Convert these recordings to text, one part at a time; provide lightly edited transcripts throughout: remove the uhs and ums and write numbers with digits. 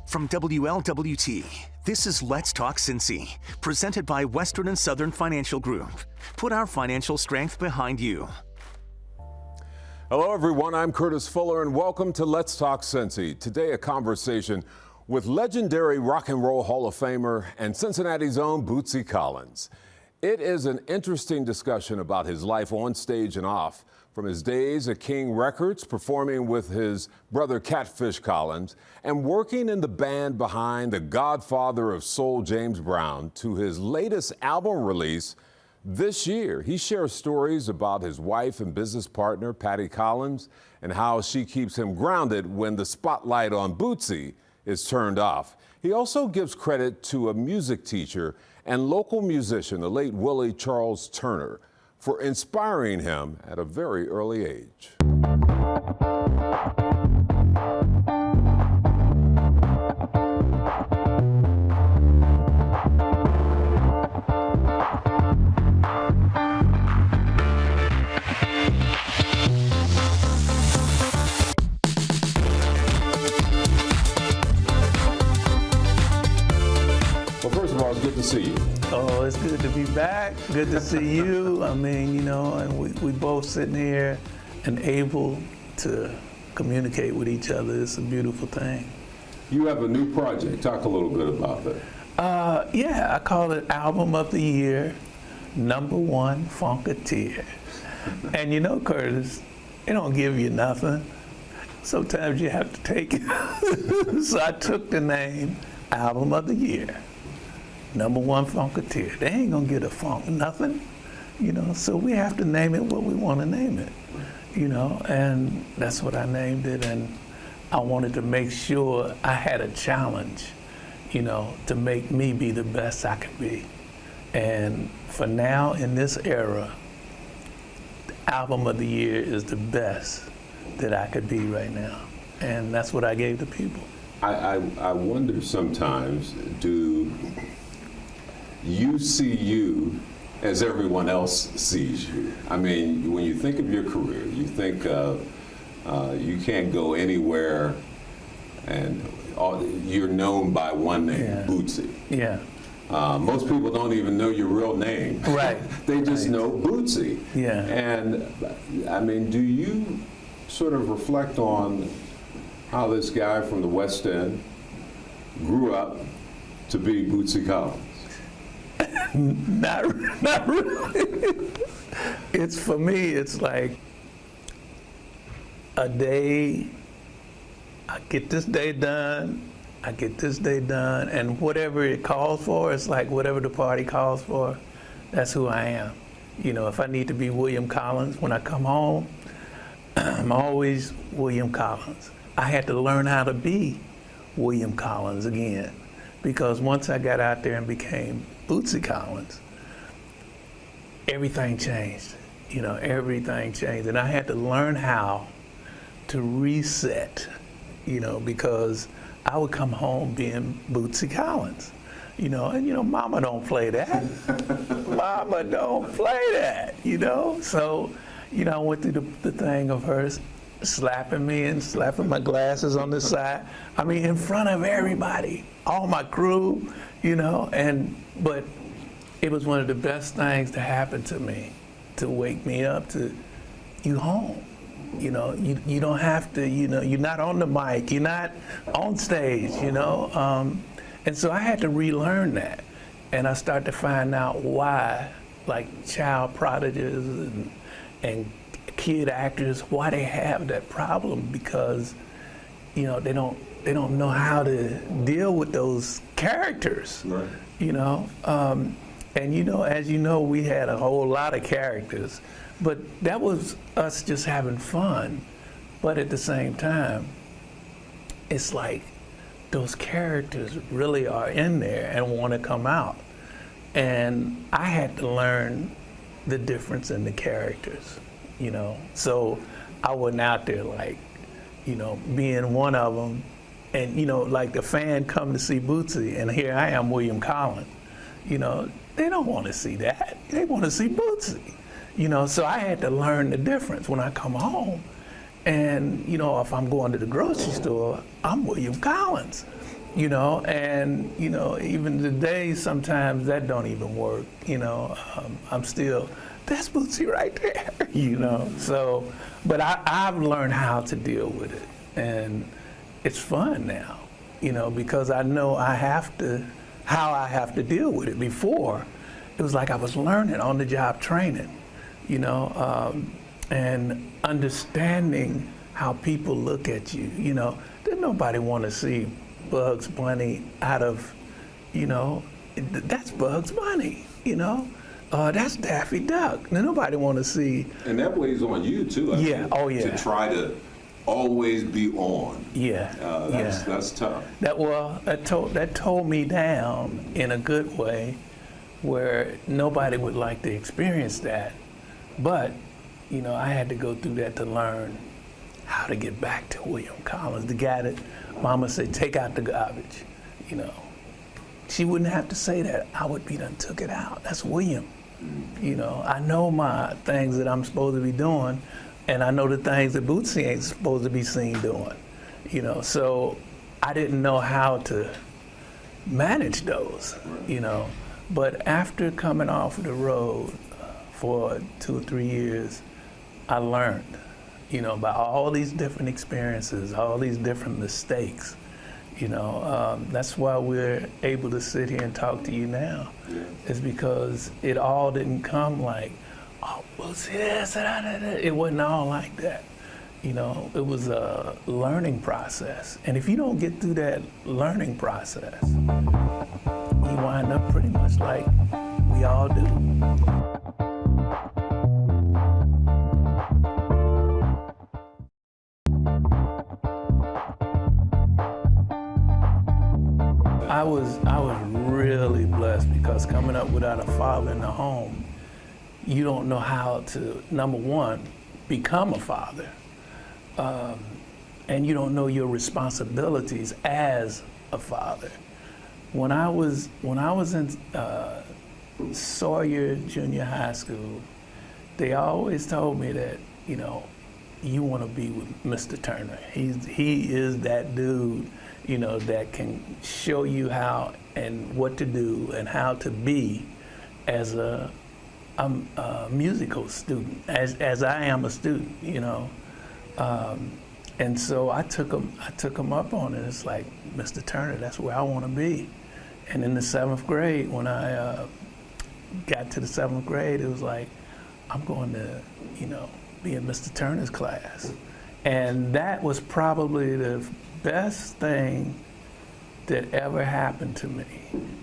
From WLWT, this is Let's Talk Cincy, presented by Western and Southern Financial Group. Put our financial strength behind you. Hello, everyone. I'm Curtis Fuller, and welcome to Let's Talk Cincy. Today, a conversation with legendary Rock and Roll Hall of Famer and Cincinnati's own Bootsy Collins. It is an interesting discussion about his life on stage and off, from his days at King Records, performing with his brother Catfish Collins, and working in the band behind the godfather of soul, James Brown, to his latest album release this year. He shares stories about his wife and business partner, Patty Collins, and how she keeps him grounded when the spotlight on Bootsy is turned off. He also gives credit to a music teacher and local musician, the late Willie Charles Turner, for inspiring him at a very early age. Well, first of all, it's good to see you. Oh, it's good to be back. Good to see you. I mean, you know, and we both sitting here and able to communicate with each other. It's a beautiful thing. You have a new project. Talk a little bit about that. Yeah, I call it Album of the Year, #1 Funketeer. And you know, Curtis, it don't give you nothing. Sometimes you have to take it. So I took the name Album of the Year. #1 Funketeer. They ain't gonna get a funk, nothing, you know, so we have to name it what we want to name it, you know, and that's what I named it. And I wanted to make sure I had a challenge, you know, to make me be the best I could be. And for now, in this era, the Album of the Year is the best that I could be right now. And that's what I gave the people. I wonder sometimes, do you see you as everyone else sees you? I mean, when you think of your career, you think of you can't go anywhere and you're known by one name, yeah. Bootsy. Yeah. Most people don't even know your real name. Right. They just know Bootsy. Yeah. And I mean, do you sort of reflect on how this guy from the West End grew up to be Bootsy Collins? Not really. It's, for me, it's like a day, I get this day done, I get this day done, and whatever it calls for, it's like whatever the party calls for, that's who I am. You know, if I need to be William Collins when I come home, I'm always William Collins. I had to learn how to be William Collins again, because once I got out there and became Bootsy Collins, everything changed. You know, everything changed. And I had to learn how to reset, you know, because I would come home being Bootsy Collins, you know, and, you know, mama don't play that. Mama don't play that, you know? So, you know, I went through the thing of her slapping me and slapping my glasses on the side. I mean, in front of everybody, all my crew, you know, but it was one of the best things to happen to me, to wake me up to, you home. You know, you don't have to, you know, you're not on the mic, you're not on stage, you know. And so I had to relearn that. And I started to find out why, like child prodigies and kid actors, why they have that problem, because, you know, they don't know how to deal with those characters, right. You know. And you know, as you know, we had a whole lot of characters, but that was us just having fun. But at the same time, it's like those characters really are in there and want to come out. And I had to learn the difference in the characters, you know. So I wasn't out there like, you know, being one of them. And, you know, like the fan come to see Bootsy, and here I am, William Collins. You know, they don't want to see that. They want to see Bootsy. You know, so I had to learn the difference when I come home. And, you know, if I'm going to the grocery store, I'm William Collins. you know, and, you know, even today, sometimes that don't even work, you know. I'm still, that's Bootsy right there, you know. So, but I've learned how to deal with it, and it's fun now, you know, because I know how I have to deal with it. Before, it was like I was learning on the job training, you know, and understanding how people look at you, you know. Didn't nobody want to see Bugs Bunny out of, you know, that's Bugs Bunny, you know. That's Daffy Duck. Now, nobody want to see. And that weighs on you too. I think, Oh yeah. To try to always be on. Yeah. That's tough. That tore me down in a good way, where nobody would like to experience that. But, you know, I had to go through that to learn how to get back to William Collins, the guy that Mama said, take out the garbage, you know. She wouldn't have to say that. I would be done took it out. That's William. You know, I know my things that I'm supposed to be doing, and I know the things that Bootsy ain't supposed to be seen doing. You know, so I didn't know how to manage those, you know. But after coming off the road for 2 or 3 years, I learned, you know, about all these different experiences, all these different mistakes. You know, that's why we're able to sit here and talk to you now. Yeah. It's because it all didn't come like, oh, we'll see this, it wasn't all like that. You know, it was a learning process. And if you don't get through that learning process, you wind up pretty much like we all do. I was really blessed, because coming up without a father in the home, you don't know how to, number one, become a father, and you don't know your responsibilities as a father. When I was in Sawyer Junior High School, they always told me that, you know, you want to be with Mr. Turner. He is that dude, you know, that can show you how and what to do and how to be as a musical student, as I am a student, you know. And so I took him up on it. It's like, Mr. Turner, that's where I want to be. And in the 7th grade, when I got to the 7th grade, it was like, I'm going to, you know, be in Mr. Turner's class. And that was probably the best thing that ever happened to me.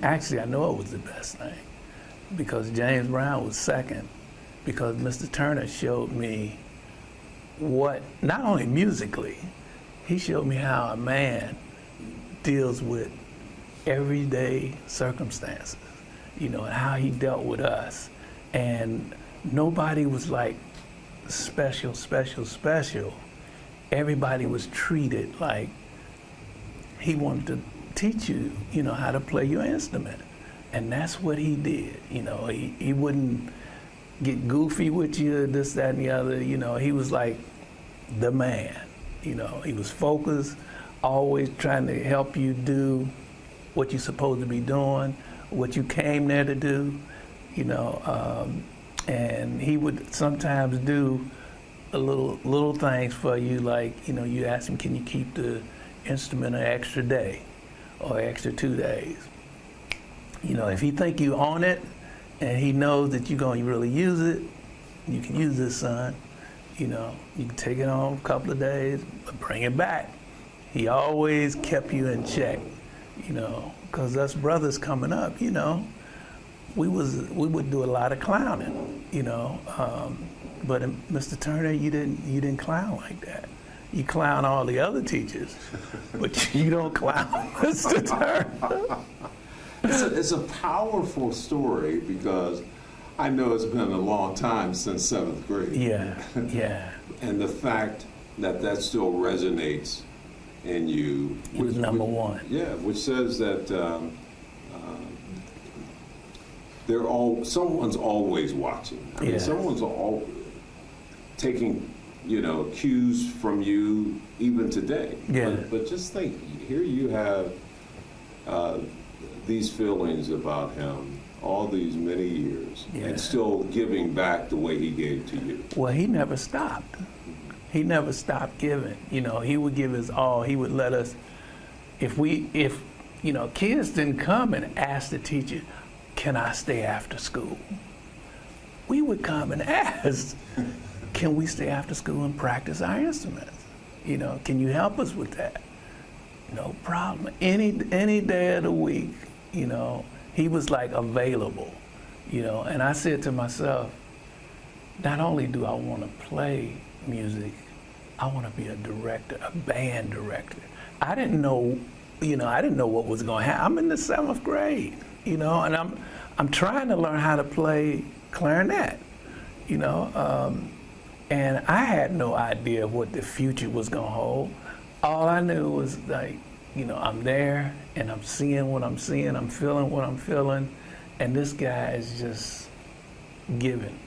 Actually, I know it was the best thing, because James Brown was second, because Mr. Turner showed me what, not only musically, he showed me how a man deals with everyday circumstances, you know, and how he dealt with us. And nobody was like special. Everybody was treated like he wanted to teach you, you know, how to play your instrument. And that's what he did. You know, he wouldn't get goofy with you, this, that, and the other. You know, he was like the man. You know, he was focused, always trying to help you do what you're supposed to be doing, what you came there to do, you know. And he would sometimes do a little things for you, like, you know, you ask him, can you keep the instrument an extra day or extra 2 days? You know, if he think you on it and he knows that you're going to really use it, you can use this, son. You know, you can take it on a couple of days, but bring it back. He always kept you in check, you know, because us brothers coming up, you know, we would do a lot of clowning, you know. But Mr. Turner, you didn't clown like that. You clown all the other teachers, but you don't clown Mr. Turner. It's a powerful story, because I know it's been a long time since 7th grade. Yeah. And the fact that still resonates in you. He was number one. Yeah, which says that someone's always watching. I mean, someone's taking, you know, cues from you even today. Yeah. But just think, here you have these feelings about him all these many years Yeah. and still giving back the way he gave to you? Well, he never stopped. He never stopped giving. You know, he would give his all. He would let us, if you know, kids didn't come and ask the teacher, can I stay after school? We would come and ask, can we stay after school and practice our instruments? You know, can you help us with that? No problem. Any day of the week, you know, he was like available, you know. And I said to myself, not only do I want to play music, I want to be a director, a band director. I didn't know, you know, I didn't know what was going to happen. I'm in the 7th grade, you know, and I'm trying to learn how to play clarinet, you know, and I had no idea what the future was going to hold. All I knew was, like, you know, I'm there and I'm seeing what I'm seeing, I'm feeling what I'm feeling, and this guy is just giving.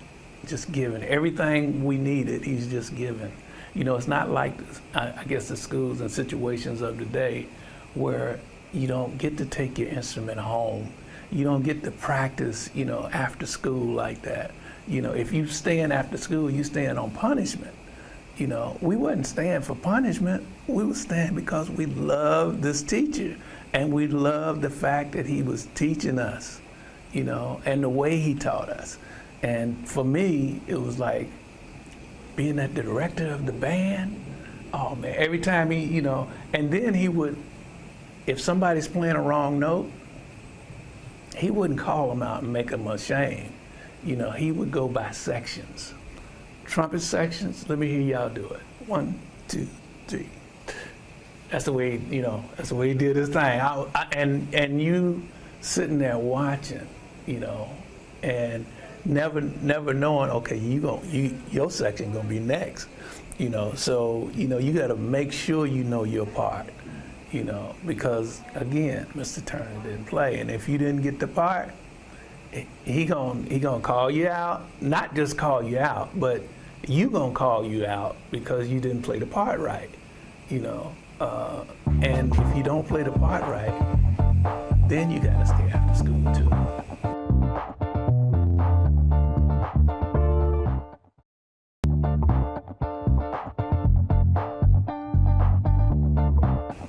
Everything we needed, he's just giving. You know, it's not like, I guess, the schools and situations of today where you don't get to take your instrument home. You don't get to practice, you know, after school like that. You know, if you staying after school, you staying on punishment. You know, we wasn't staying for punishment. We were staying because we loved this teacher, and we loved the fact that he was teaching us, you know, and the way he taught us. And for me, it was like being the director of the band. Oh man, every time he, you know, and then he would, if somebody's playing a wrong note, he wouldn't call them out and make them ashamed. You know, he would go by sections. Trumpet sections, let me hear y'all do it. 1, 2, 3. That's the way, you know, that's the way he did his thing. And you sitting there watching, you know, and never knowing, okay, your section gonna be next, you know. So, you know, you got to make sure you know your part, you know, because again, Mr. Turner didn't play, and if you didn't get the part, he gonna call you out. Not just call you out, but you gonna call you out because you didn't play the part right, you know. And if you don't play the part right, then you gotta stay after school too.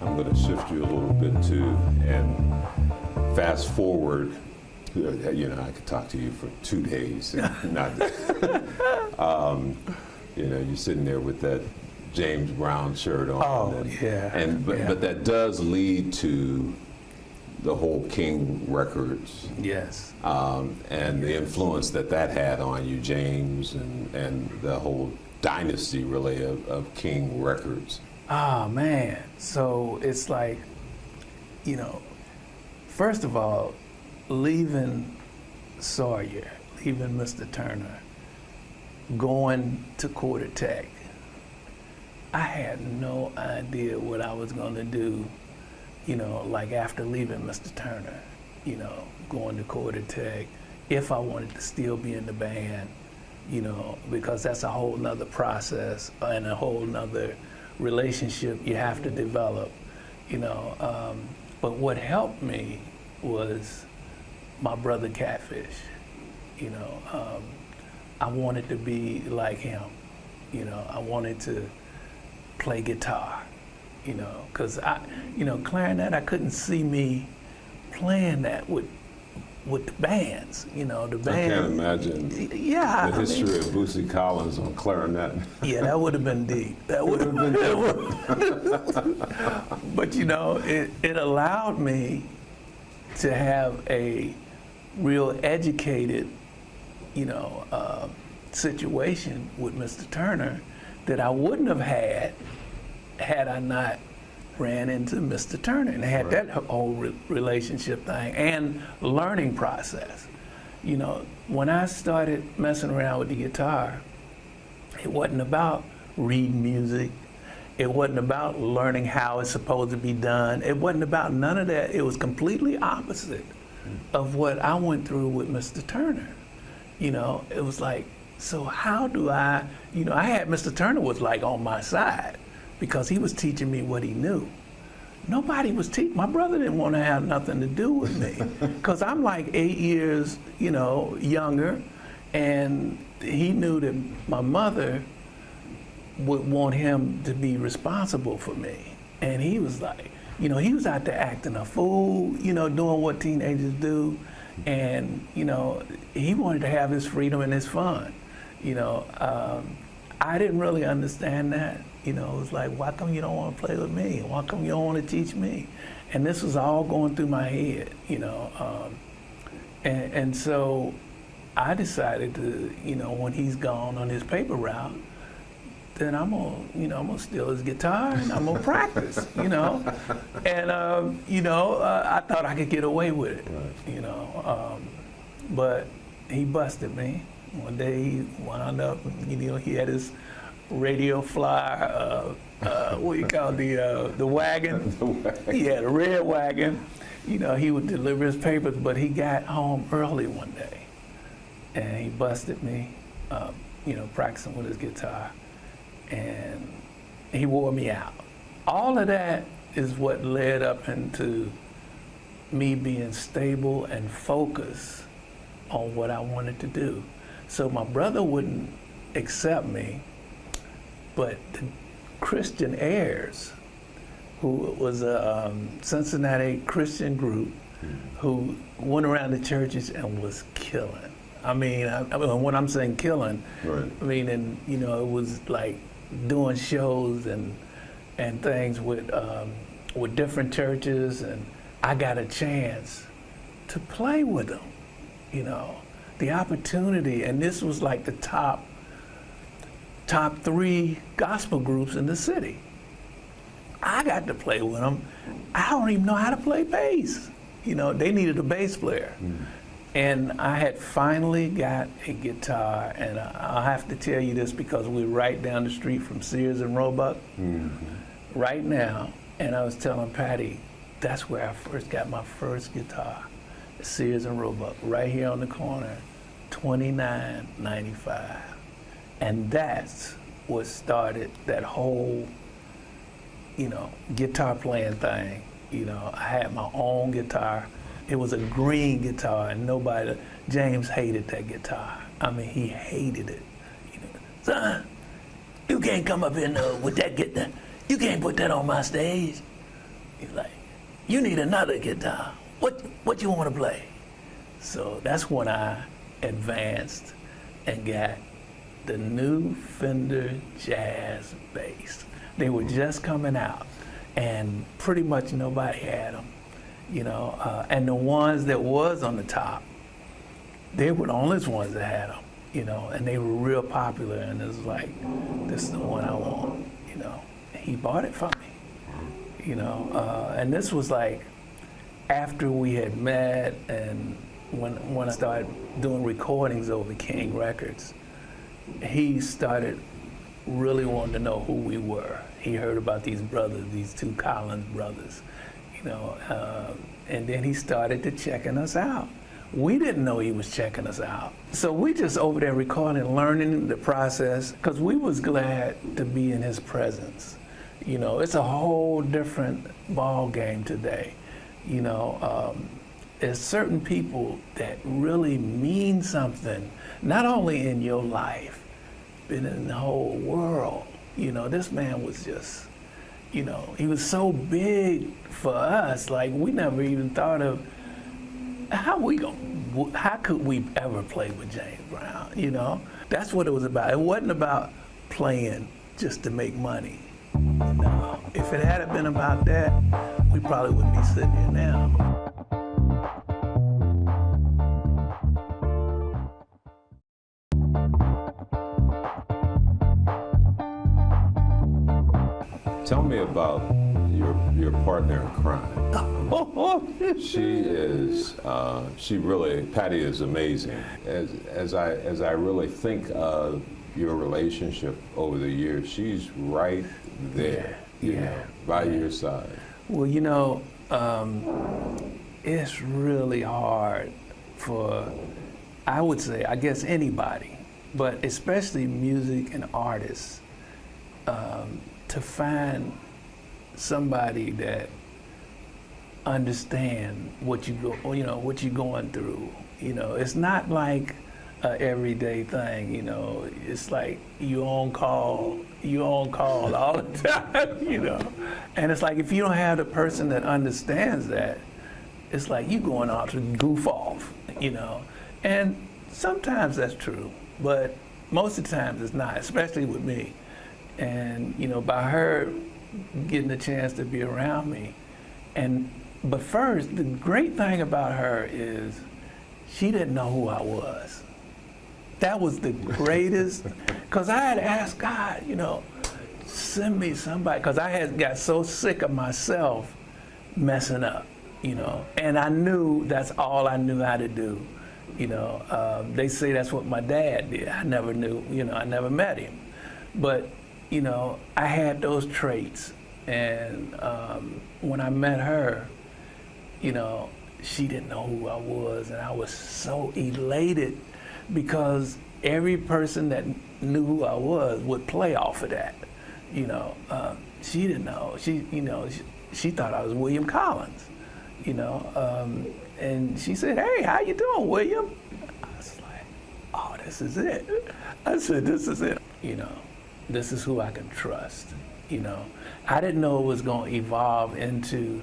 I'm going to shift you a little bit too, and fast forward. You know, I could talk to you for 2 days. Not, you know, you're sitting there with that James Brown shirt on. Oh, yeah. But that does lead to the whole King Records. Yes. And the influence that had on you, James, and the whole dynasty really of King Records. Oh man. So it's like, you know, first of all, leaving Sawyer, leaving Mr. Turner, going to Quarter Tech, I had no idea what I was going to do, you know, like after leaving Mr. Turner, you know, going to Quarter Tech, if I wanted to still be in the band, you know, because that's a whole nother process and a whole nother relationship you have to develop, you know. But what helped me was my brother Catfish, you know. I wanted to be like him, you know. I wanted to play guitar, you know, because clarinet, I couldn't see me playing that with the bands, you know. The band. I can't imagine. Yeah. The history of Bootsy Collins on clarinet. Yeah, that would have been deep. That would have been deep. But you know, it allowed me to have a real educated, you know, situation with Mr. Turner that I wouldn't have had I not ran into Mr. Turner and had that whole relationship thing and learning process. You know, when I started messing around with the guitar, it wasn't about reading music. It wasn't about learning how it's supposed to be done. It wasn't about none of that. It was completely opposite of what I went through with Mr. Turner. You know, it was like, so how do I had Mr. Turner was like on my side because he was teaching me what he knew. nobody was teaching. My brother didn't want to have nothing to do with me because I'm like 8 years, younger, and he knew that my mother would want him to be responsible for me. And he was like, he was out there acting a fool, doing what teenagers do. And, he wanted to have his freedom and his fun. I didn't really understand that. It was like, why come you don't want to play with me? Why come you don't want to teach me? And this was all going through my head, and so I decided to, when he's gone on his paper route, then I'm gonna steal his guitar and I'm gonna practice, And I thought I could get away with it, right. But he busted me. One day he wound up, he had his radio flyer, what you call the wagon? The wagon. He had a red wagon. He would deliver his papers, but he got home early one day, and he busted me, practicing with his guitar, and he wore me out. All of that is what led up into me being stable and focused on what I wanted to do. So my brother wouldn't accept me, but the Christian Heirs, who was a Cincinnati Christian group, who went around the churches and was killing. I mean, when I'm saying killing, right. I mean, and it was like doing shows and things with different churches, and I got a chance to play with them. The opportunity, and this was like the top 3 gospel groups in the city. I got to play with them. I don't even know how to play bass. They needed a bass player. Mm-hmm. And I had finally got a guitar, and I'll have to tell you this because we're right down the street from Sears and Roebuck, right now. And I was telling Patty, that's where I first got my first guitar, Sears and Roebuck, right here on the corner, $29.95. And that's what started that whole, guitar playing thing. I had my own guitar. It was a green guitar, and James hated that guitar. I mean, he hated it. Son, you can't come up here with that guitar. You can't put that on my stage. He's like, you need another guitar. What you want to play? So that's when I advanced and got the new Fender Jazz bass. They were just coming out, and pretty much nobody had them, and the ones that was on the top, they were the only ones that had them, and they were real popular, and it was like, this is the one I want, He bought it for me, and this was like after we had met, and when I started doing recordings over King Records, he started really wanting to know who we were. He heard about these brothers, these 2 Collins brothers, and then he started to checking us out. We didn't know he was checking us out. So we just over there recording, learning the process, because we was glad to be in his presence. It's a whole different ball game today. There's certain people that really mean something, not only in your life, but in the whole world. This man was just, he was so big for us, like we never even thought of how could we ever play with James Brown, That's what it was about. It wasn't about playing just to make money. If it had been about that, we probably wouldn't be sitting here now. Tell me about your partner in crime. Patty is amazing. As I really think of your relationship over the years, she's right there, by your side. Well, it's really hard for, I would say, I guess anybody, but especially music and artists, to find somebody that understand what what you're going through. It's not like a everyday thing. It's like you on call all the time. And it's like if you don't have the person that understands that, it's like you going out to goof off. And sometimes that's true, but most of the times it's not, especially with me. And by her getting the chance to be around me, but first, the great thing about her is she didn't know who I was. That was the greatest, because I had asked God, send me somebody, because I had got so sick of myself messing up, and I knew that's all I knew how to do. They say that's what my dad did. I never knew, I never met him. But, I had those traits. And when I met her, she didn't know who I was. And I was so elated because every person that knew who I was would play off of that. She didn't know. She thought I was William Collins, and she said, "Hey, how you doing, William?" I was like, "Oh, this is it." I said, "This is it." This is who I can trust. I didn't know it was going to evolve into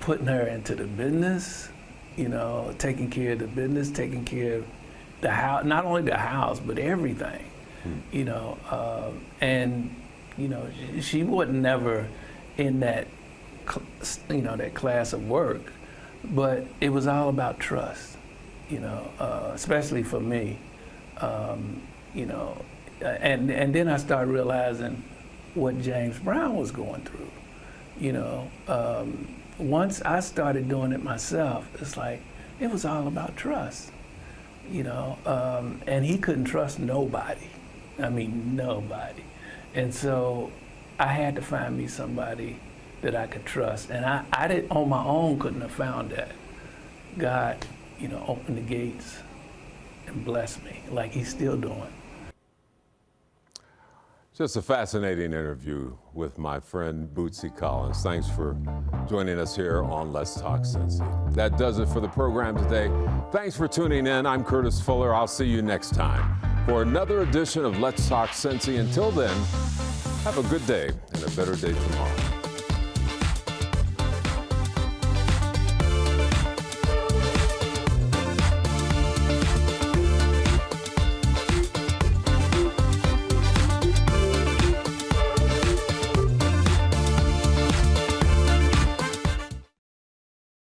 putting her into the business. Taking care of the business, taking care of the house, not only the house but everything. And she wasn't never in that that class of work. But it was all about trust, especially for me, and then I started realizing what James Brown was going through. Once I started doing it myself, it's like it was all about trust, and he couldn't trust nobody. I mean, nobody. And so I had to find me somebody that I could trust. And I didn't, on my own, couldn't have found that. God, opened the gates and blessed me like he's still doing. Just a fascinating interview with my friend Bootsy Collins. Thanks for joining us here on Let's Talk Cincy. That does it for the program today. Thanks for tuning in. I'm Curtis Fuller. I'll see you next time for another edition of Let's Talk Cincy. Until then, have a good day and a better day tomorrow.